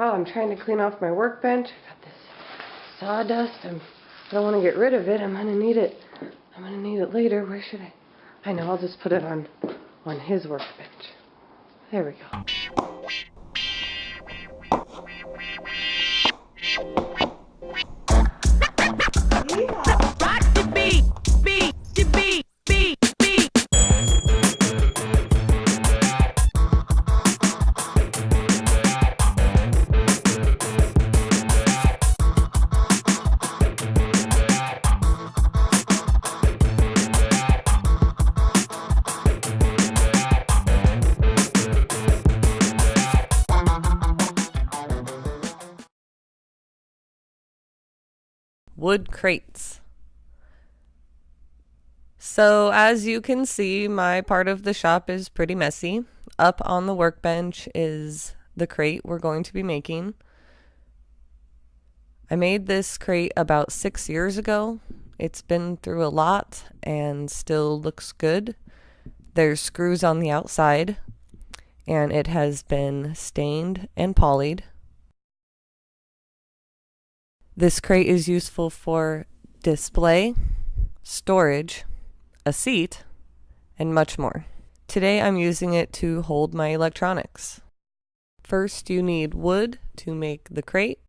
Wow, I'm trying to clean off my workbench. I got this sawdust. I don't want to get rid of it. I'm gonna need it. I'm gonna need it later. Where should I? I know. I'll just put it on his workbench. There we go. Wood crates. So as you can see, my part of the shop is pretty messy. Up on the workbench is the crate we're going to be making. I made this crate about 6 years ago. It's been through a lot and still looks good. There's screws on the outside and it has been stained and polished. This crate is useful for display, storage, a seat, and much more. Today I'm using it to hold my electronics. First, you need wood to make the crate,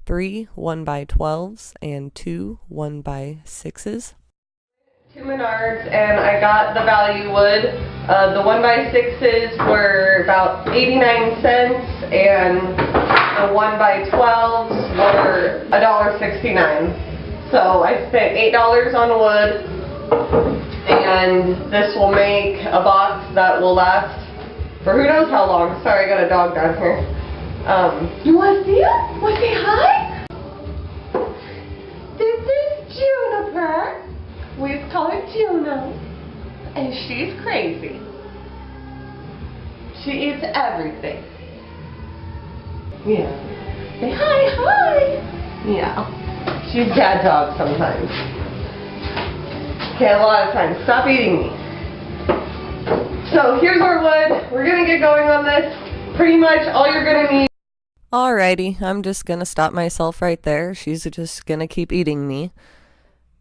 3 1x12s and 2 1x6s. To Menards, and I got the value wood. The 1x6s were about 89 cents, and the 1x12s were $1.69. So I spent $8 on wood, and this will make a box that will last for who knows how long. Sorry, I got a dog down here. You want to see it? Want to say hi? This is Juniper. We call her Juno, and she's crazy. She eats everything. Yeah. Say hi. Yeah. She's dad dog sometimes. Okay, a lot of times. Stop eating me. So here's our wood. We're gonna get going on this. Pretty much all you're gonna need. Alrighty, I'm just gonna stop myself right there. She's just gonna keep eating me.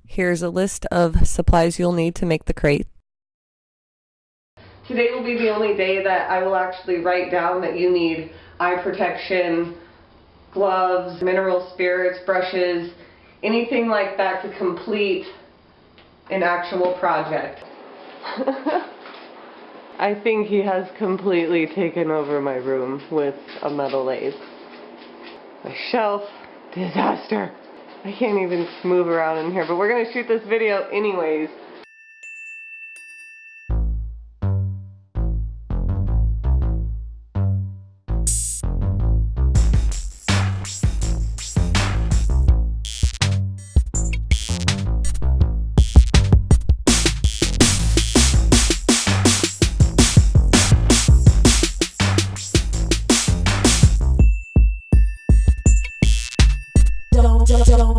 Here's a list of supplies you'll need to make the crate. Today will be the only day that I will actually write down that you need eye protection, gloves, mineral spirits, brushes, anything like that to complete an actual project. I think he has completely taken over my room with a metal lathe. My shelf, disaster. I can't even move around in here, but we're going to shoot this video anyways.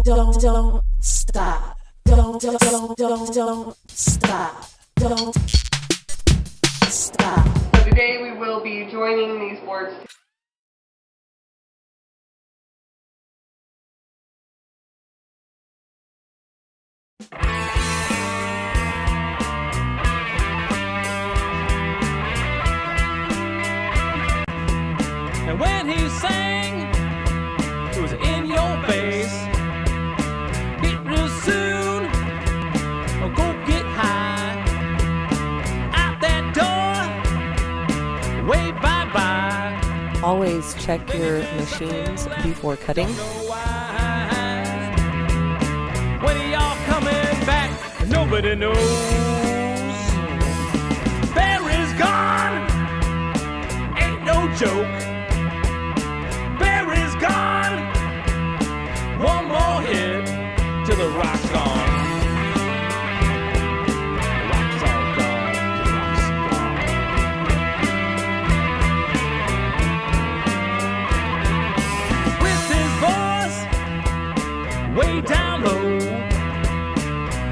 Don't stop. Don't stop. Don't stop. So today we will be joining these boards. And when he sang, it was in your face. Get real soon, or go get high. Out that door, wave bye-bye. Always check your machines before cutting. When are y'all coming back? Nobody knows. Bear is gone, ain't no joke. Bear is gone, one more hit till the rock's gone. The rock's all gone, the rock's gone. With his voice way down low,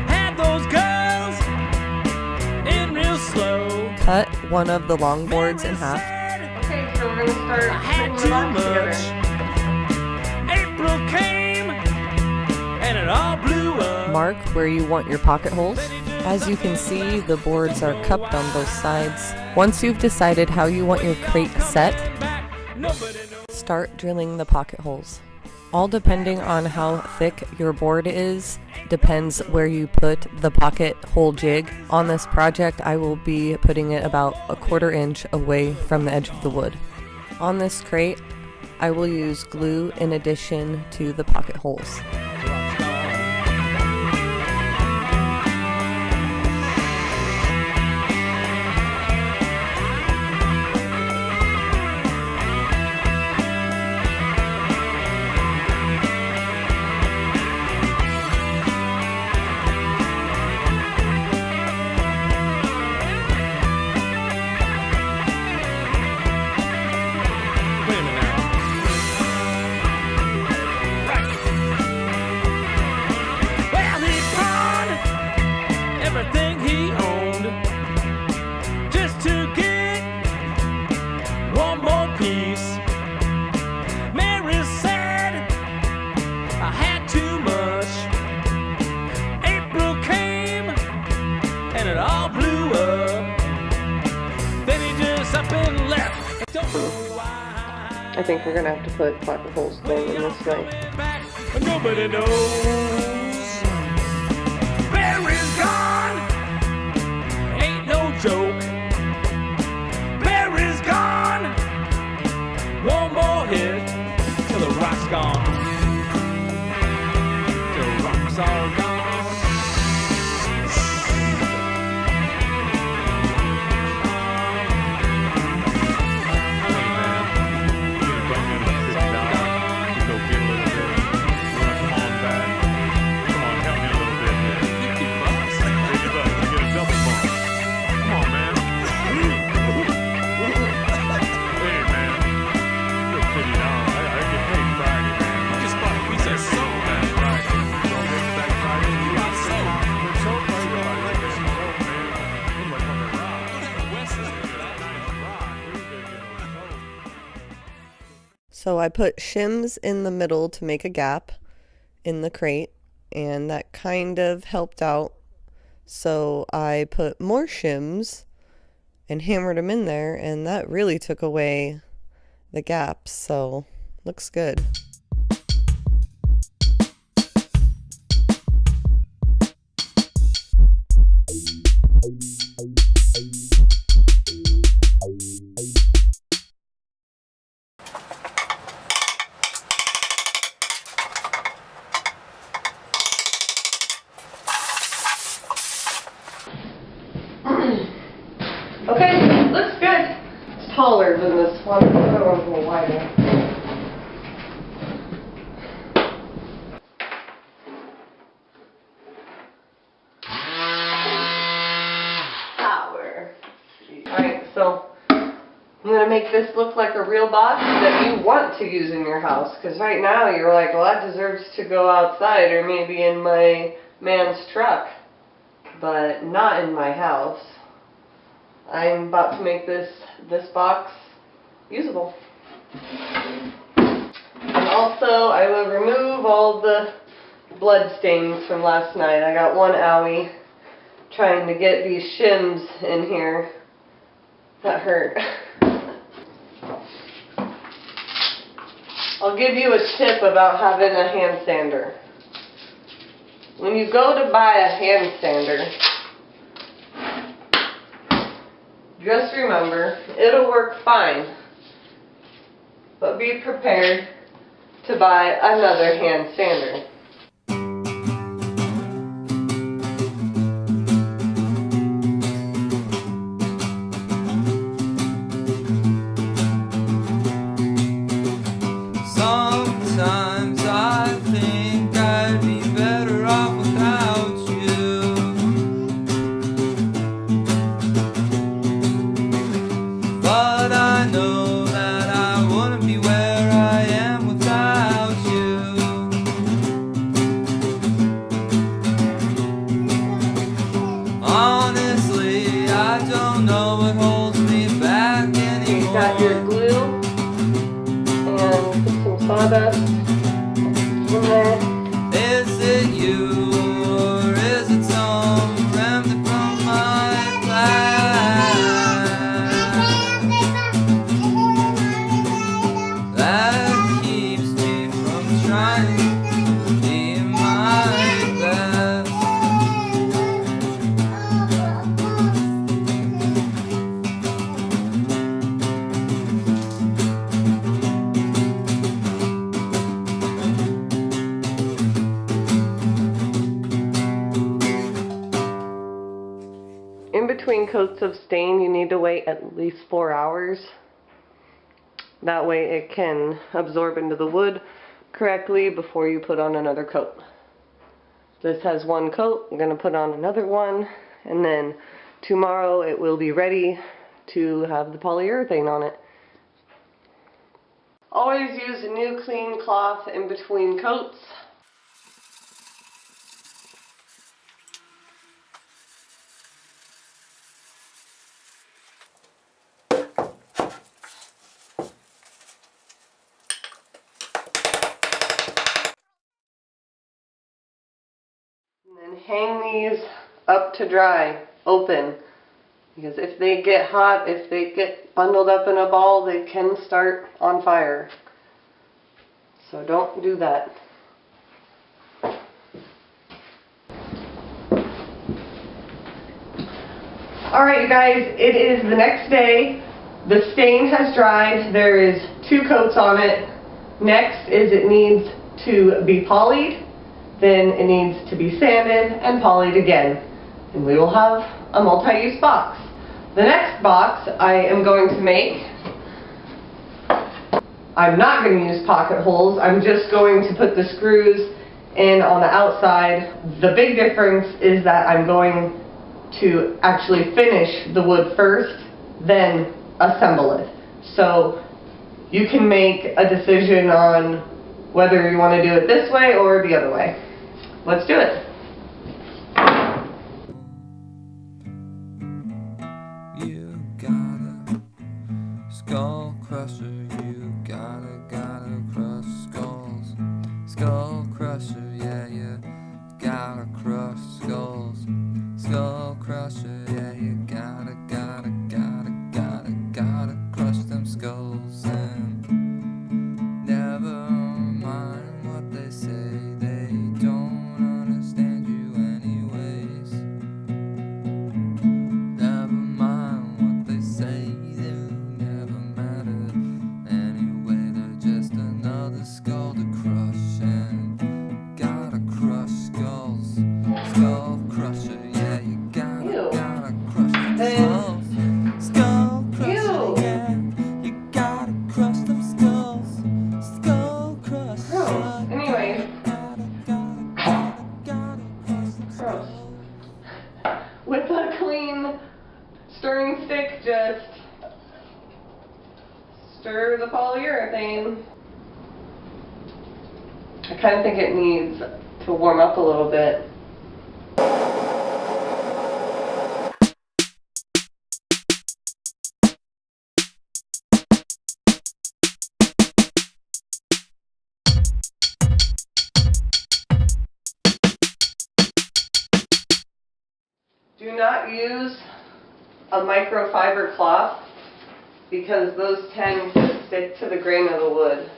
had those girls in real slow. Cut one of the long boards in half. Said, Okay, so we're going to start I had putting the too box much. together. it all blew up. Mark where you want your pocket holes. As you can see, the boards are cupped on both sides. Once you've decided how you want your crate set, start drilling the pocket holes. All depending on how thick your board is, depends where you put the pocket hole jig. On this project, I will be putting it about a 1/4 inch away from the edge of the wood. On this crate, I will use glue in addition to the pocket holes. I think we're gonna have to put pocket holes going in this way. Nobody knows. Barry's gone. Ain't no joke. Barry's gone. One more hit till the rock's gone. Till the rocks are gone. So I put shims in the middle to make a gap in the crate, and that kind of helped out. So I put more shims and hammered them in there, and that really took away the gaps. So looks good. Okay, looks good. It's taller than this one. The other one's a little wider. Power. Alright, so I'm going to make this look like a real box that you want to use in your house. Because right now you're like, well, that deserves to go outside or maybe in my man's truck. But not in my house. I'm about to make this box usable. And also, I will remove all the blood stains from last night. I got one owie trying to get these shims in here. That hurt. I'll give you a tip about having a hand sander. When you go to buy a hand sander, just remember, it'll work fine, but be prepared to buy another hand sander. Sometimes I think I'd be better off without you. But I know that I wouldn't be where I am without you. Honestly, I don't know what holds me back anymore. You've got your glue and put some sawdust in there. Is it you? coats of stain, you need to wait at least 4 hours. That way it can absorb into the wood correctly before you put on another coat. This has one coat. I'm going to put on another one, and then tomorrow it will be ready to have the polyurethane on it. Always use a new clean cloth in between coats. And then hang these up to dry, open. Because if they get hot, if they get bundled up in a ball, they can start on fire. So don't do that. Alright, you guys, it is the next day. The stain has dried. There is 2 coats on it. Next is it needs to be polyed. Then it needs to be sanded and polyed again. And we will have a multi-use box. The next box I am going to make, I'm not going to use pocket holes. I'm just going to put the screws in on the outside. The big difference is that I'm going to actually finish the wood first, then assemble it. So you can make a decision on whether you want to do it this way or the other way. Let's do it. You got a skull crusher, you gotta crush skulls. Skull crusher, yeah, you gotta crush skulls. Skull crusher, yeah, you gotta crush them skulls. And never mind what they say, they don't understand you anyways. Never mind what they say, they never mattered anyway. They're just another skull to crush, and gotta crush skulls. Skull crusher, yeah, you gotta crush them skulls. Skull crusher, yeah, you gotta crush them skulls. Skull crusher. Anyway. Gross. With a clean stirring stick, just stir the polyurethane. I kind of think it needs to warm up a little bit. Do not use a microfiber cloth because those tend to stick to the grain of the wood.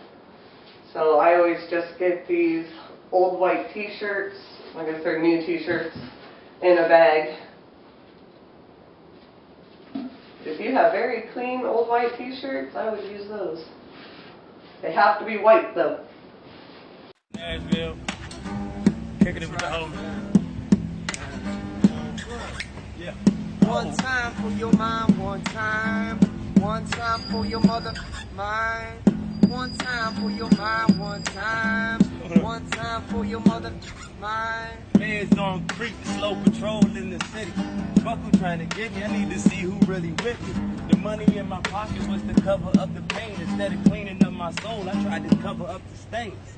So I always just get these old white t-shirts, I guess they're new t-shirts, in a bag. If you have very clean old white t-shirts, I would use those. They have to be white though. Nashville, kicking it with the homies. Yeah. One time for your mind, one time for your mother, mind. One time for your mind, one time for your mother, mind. Feds on creep, slow patrol in the city. Fuck who trying to get me, I need to see who really with me. The money in my pockets was to cover up the pain. Instead of cleaning up my soul, I tried to cover up the stains.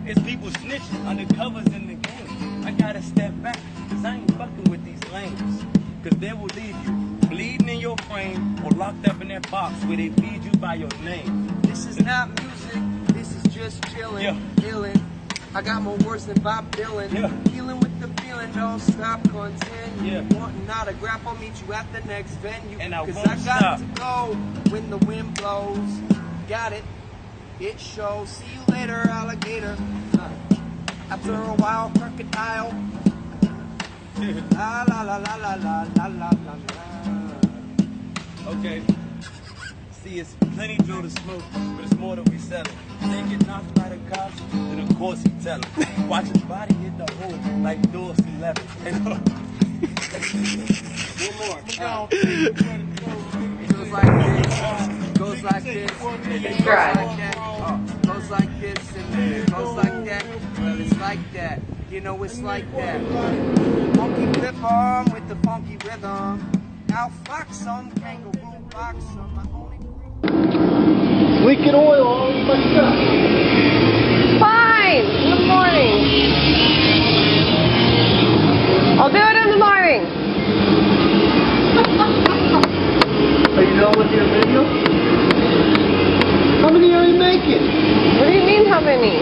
It's people snitching, undercovers in the game. I gotta step back, cause I ain't fucking with these lames. Cause they will leave you bleeding in your frame or locked up in that box where they feed you by your name. This is not music, this is just chillin', Yeah. illin'. I got more words than Bob Dylan. Yeah. Healing with the feeling, don't stop, continue. Yeah. Want an autograph, I'll meet you at the next venue. And I Cause won't I got stop. to go when the wind blows. Got it, it shows. See you later, alligator. After a while, crocodile. La la la la la la la la la la. Okay. See, it's plenty Joe to smoke, but it's more than we selling. They get knocked by the cops, then of course he tell him. Watch his body hit the hole like doors 11. One more. goes like this, goes like this, goes Try. like that, goes like this, and then it goes like that. Well, it's like that, you know it's like that. Funky rip arm with the funky rhythm. Now fox some, kangaroo box some. My only Leaking oil all over my stuff. Fine! In the morning. I'll do it in the morning. Are you done with your video? How many are you making? What do you mean, how many?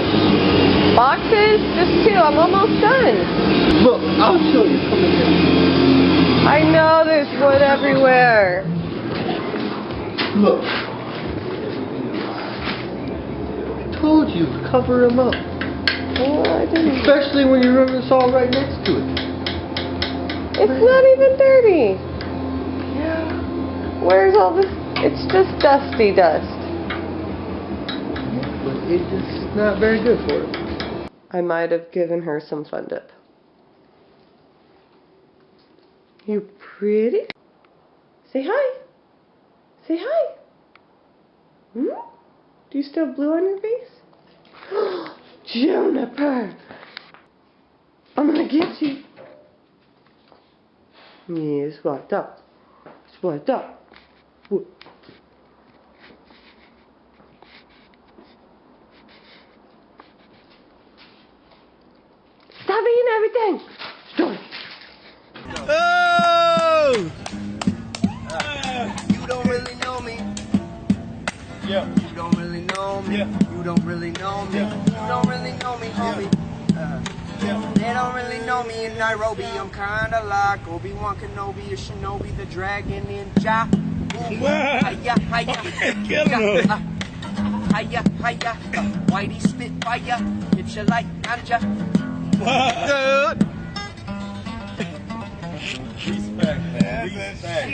Boxes? Just 2. I'm almost done. Look, I'll show you. Come in here. I know there's wood everywhere. Look. I told you, cover them up. Oh, I didn't. Especially when you run this all right next to it. It's not even dirty. Where's all this? It's just dusty dust. But it's just not very good for it. I might have given her some fun dip. You pretty? Say hi. Say hi. Hmm? Do you still have blue on your face? Juniper! I'm gonna get you. Yes, what up? What up? What? Stop eating everything! Stop. Oh! You don't really know me. Yeah. You don't really know me. Yeah. You don't really know me. You don't really know me, homie. They don't really know me in Nairobi. I'm kinda like Obi-Wan Kenobi or Shinobi, the dragon ninja. Hiya, hiya, hiya, hiya, hiya. Whitey spit fire, hit you like ganja. Respect, man. Respect.